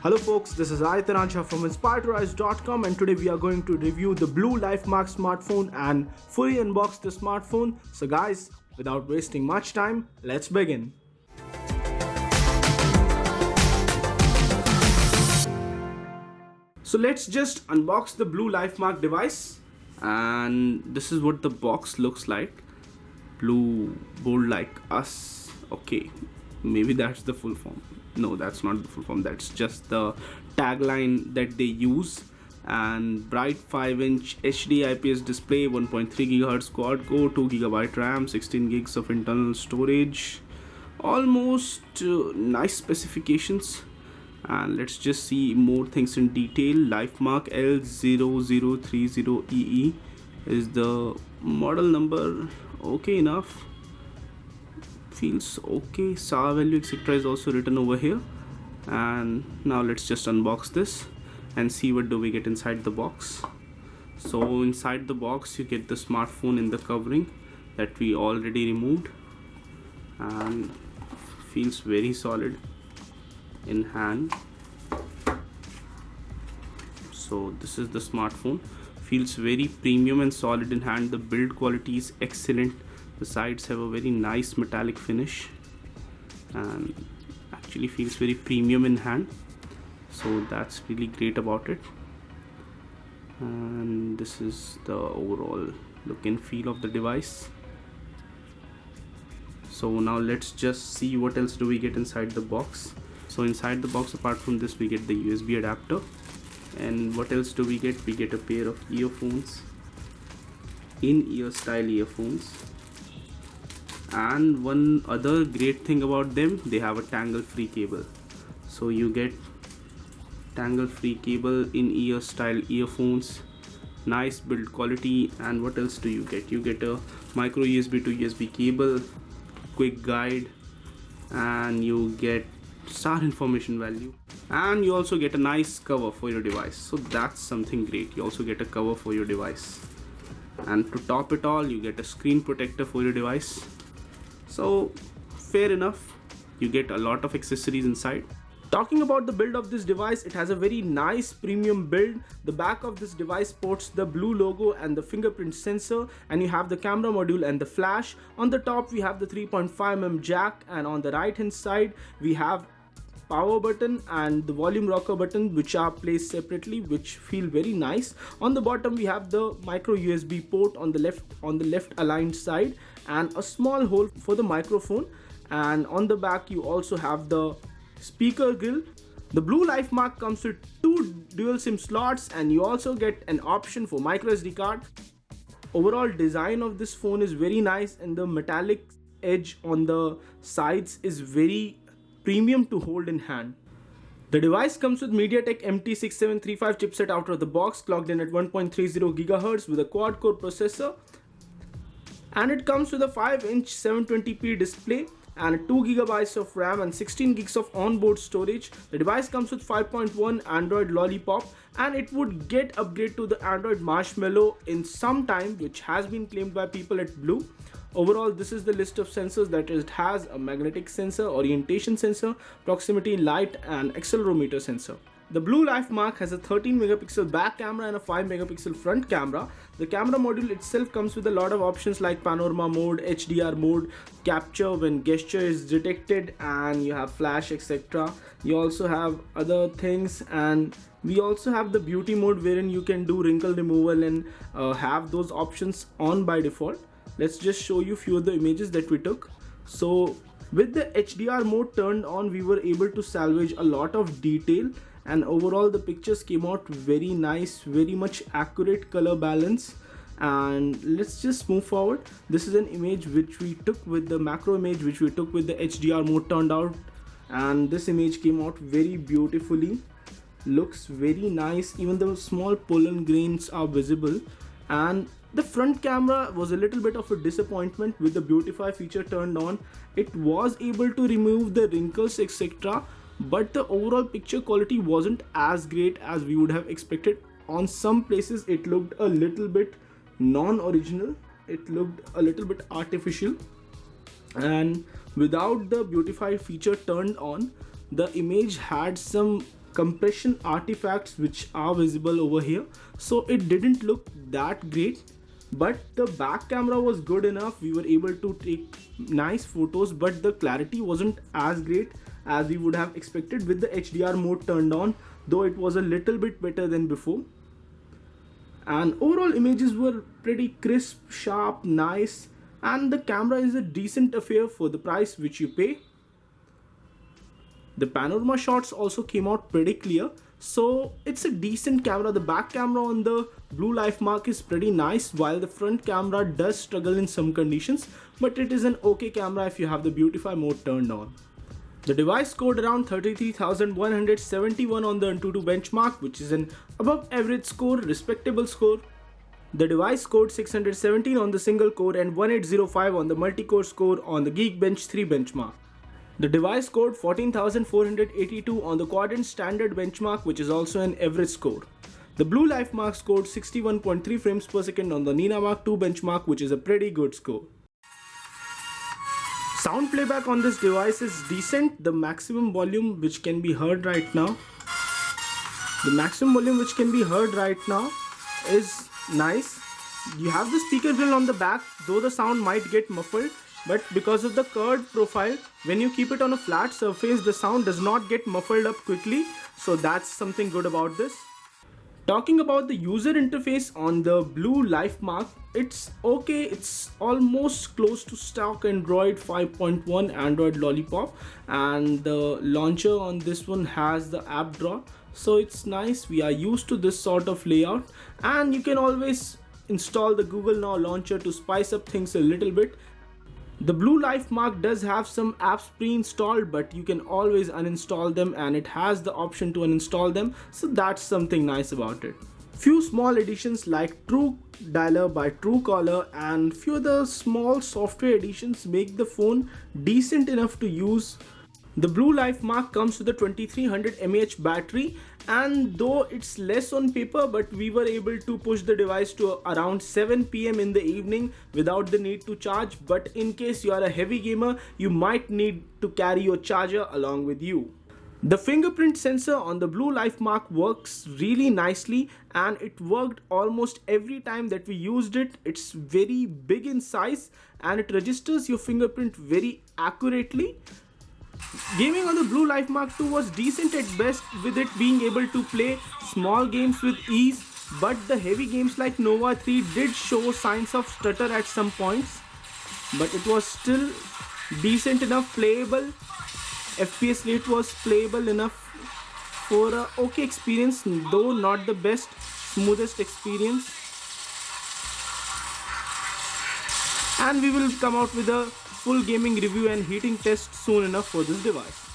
Hello folks, this is Aitananja from inspiredtorise.com and today we are going to review the BLU Life Mark smartphone and fully unbox the smartphone. So guys, without wasting much time, let's begin. So let's just unbox the BLU Life Mark device, and this is what the box looks like. Blue, bold like us. Okay, maybe that's the full form. No, that's not the full form, that's just the tagline that they use. And bright 5-inch HD IPS display, 1.3 GHz quad-core, 2 GB RAM, 16 gigs of internal storage. Almost nice specifications. And let's just see more things in detail. Life Mark L0030EE is the model number. Okay enough, feels okay. SAR value etc is also written over here. And now let's just unbox this and see what do we get inside the box. So inside the box you get the smartphone in the covering that we already removed, and feels very solid in hand. So this is the smartphone, feels very premium and solid in hand. The build quality is excellent. The sides have a very nice metallic finish and actually feels very premium in hand, so that's really great about it. And this is the overall look and feel of the device. So now let's just see what else do we get inside the box. So inside the box, apart from this, we get the USB adapter. And what else do we get? We get a pair of earphones, in-ear style earphones. And one other great thing about them, they have a tangle free cable. So you get tangle free cable, in-ear style earphones, nice build quality. And what else do you get? You get a micro USB to USB cable, quick guide, and you get SAR information value, and you also get a nice cover for your device. So that's something great. You also get a cover for your device, and to top it all, you get a screen protector for your device. So fair enough, you get a lot of accessories inside. Talking about the build of this device, it has a very nice premium build. The back of this device sports the BLU logo and the fingerprint sensor, and you have the camera module and the flash. On the top we have the 3.5mm jack, and on the right hand side we have power button and the volume rocker button, which are placed separately, which feel very nice. On the bottom we have the micro USB port on the left aligned side, and a small hole for the microphone. And on the back you also have the speaker grill. The BLU Life Mark comes with 2 dual SIM slots, and you also get an option for micro SD card. Overall design of this phone is very nice, and the metallic edge on the sides is very premium to hold in hand. The device comes with Mediatek MT6735 chipset out of the box, clocked in at 1.30 GHz with a quad-core processor, and it comes with a 5-inch 720p display and 2 GB of RAM and 16 gigs of onboard storage. The device comes with 5.1 Android Lollipop, and it would get upgrade to the Android Marshmallow in some time, which has been claimed by people at BLU. Overall, this is the list of sensors that it has: a magnetic sensor, orientation sensor, proximity light, and accelerometer sensor. The BLU Life Mark has a 13 megapixel back camera and a 5 megapixel front camera. The camera module itself comes with a lot of options like panorama mode, HDR mode, capture when gesture is detected, and you have flash etc. You also have other things, and we also have the beauty mode wherein you can do wrinkle removal and have those options on by default. Let's just show you few of the images that we took. So with the HDR mode turned on, we were able to salvage a lot of detail, and overall the pictures came out very nice, very much accurate color balance. And let's just move forward. This is an image which we took with the macro image, which we took with the HDR mode turned out, and this image came out very beautifully, looks very nice. Even the small pollen grains are visible. And the front camera was a little bit of a disappointment. With the beautify feature turned on, it was able to remove the wrinkles etc, but the overall picture quality wasn't as great as we would have expected. On some places it looked a little bit non-original, it looked a little bit artificial, and without the beautify feature turned on, the image had some compression artifacts which are visible over here, so it didn't look that great. But the back camera was good enough. We were able to take nice photos, but the clarity wasn't as great as we would have expected with the HDR mode turned on, though it was a little bit better than before. And overall images were pretty crisp, sharp, nice, and the camera is a decent affair for the price which you pay. The panorama shots also came out pretty clear, so it's a decent camera. The back camera on the BLU Life Mark is pretty nice, while the front camera does struggle in some conditions, but it is an okay camera if you have the beautify mode turned on. The device scored around 33,171 on the AnTuTu benchmark, which is an above average score, respectable score. The device scored 617 on the single core and 1805 on the multi-core score on the Geekbench 3 benchmark. The device scored 14,482 on the Quadrant standard benchmark, which is also an average score. The BLU Life Mark scored 61.3 frames per second on the Nina Mark 2 benchmark, which is a pretty good score. Sound playback on this device is decent. The maximum volume which can be heard right now, is nice. You have the speaker grill on the back, though the sound might get muffled, but because of the curved profile, when you keep it on a flat surface, the sound does not get muffled up quickly, so that's something good about this. Talking about the user interface on the BLU Life Mark, it's okay. It's almost close to stock Android 5.1 Android Lollipop, and the launcher on this one has the app drawer, so it's nice. We are used to this sort of layout, and you can always install the Google Now launcher to spice up things a little bit. The BLU Life Mark does have some apps pre-installed, but you can always uninstall them, and it has the option to uninstall them, so that's something nice about it. Few small additions like True Dialer by Truecaller and few other small software additions make the phone decent enough to use. The BLU Life Mark comes with a 2300 mAh battery, and though it's less on paper, but we were able to push the device to around 7 PM in the evening without the need to charge. But in case you are a heavy gamer, you might need to carry your charger along with you. The fingerprint sensor on the BLU Life Mark works really nicely, and it worked almost every time that we used it. It's very big in size and it registers your fingerprint very accurately. Gaming on the BLU Life Mark 2 was decent at best, with it being able to play small games with ease, but the heavy games like Nova 3 did show signs of stutter at some points, but it was still decent enough, playable. FPS rate was playable enough for a okay experience, though not the best, smoothest experience. And we will come out with a full gaming review and heating test soon enough for this device.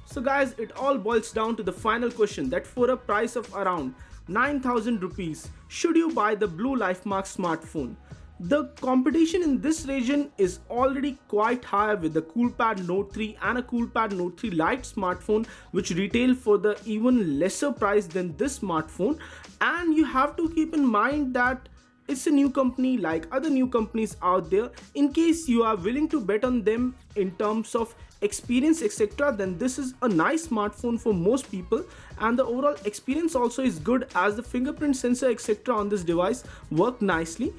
So guys, it all boils down to the final question, that for a price of around 9,000 rupees, should you buy the BLU Life Mark smartphone? The competition in this region is already quite high, with the Coolpad Note 3 and a Coolpad Note 3 Lite smartphone, which retail for the even lesser price than this smartphone. And you have to keep in mind that it's a new company like other new companies out there. In case you are willing to bet on them in terms of experience, etc., then this is a nice smartphone for most people, and the overall experience also is good, as the fingerprint sensor, etc., on this device work nicely.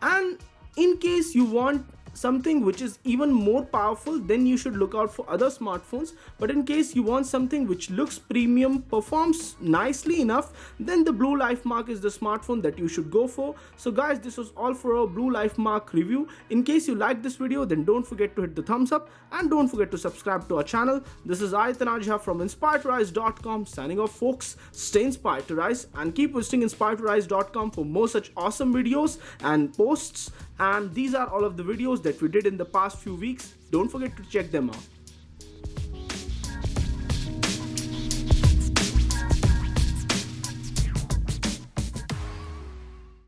And in case you want something which is even more powerful, then you should look out for other smartphones. But in case you want something which looks premium, performs nicely enough, then the BLU Life Mark is the smartphone that you should go for. So guys, this was all for our BLU Life Mark review. In case you liked this video, then don't forget to hit the thumbs up and don't forget to subscribe to our channel. This is Tanajha from inspiredtorise.com signing off, folks. Stay inspired to rise and keep visiting inspiredtorise.com for more such awesome videos and posts. And these are all of the videos that we did in the past few weeks. Don't forget to check them out.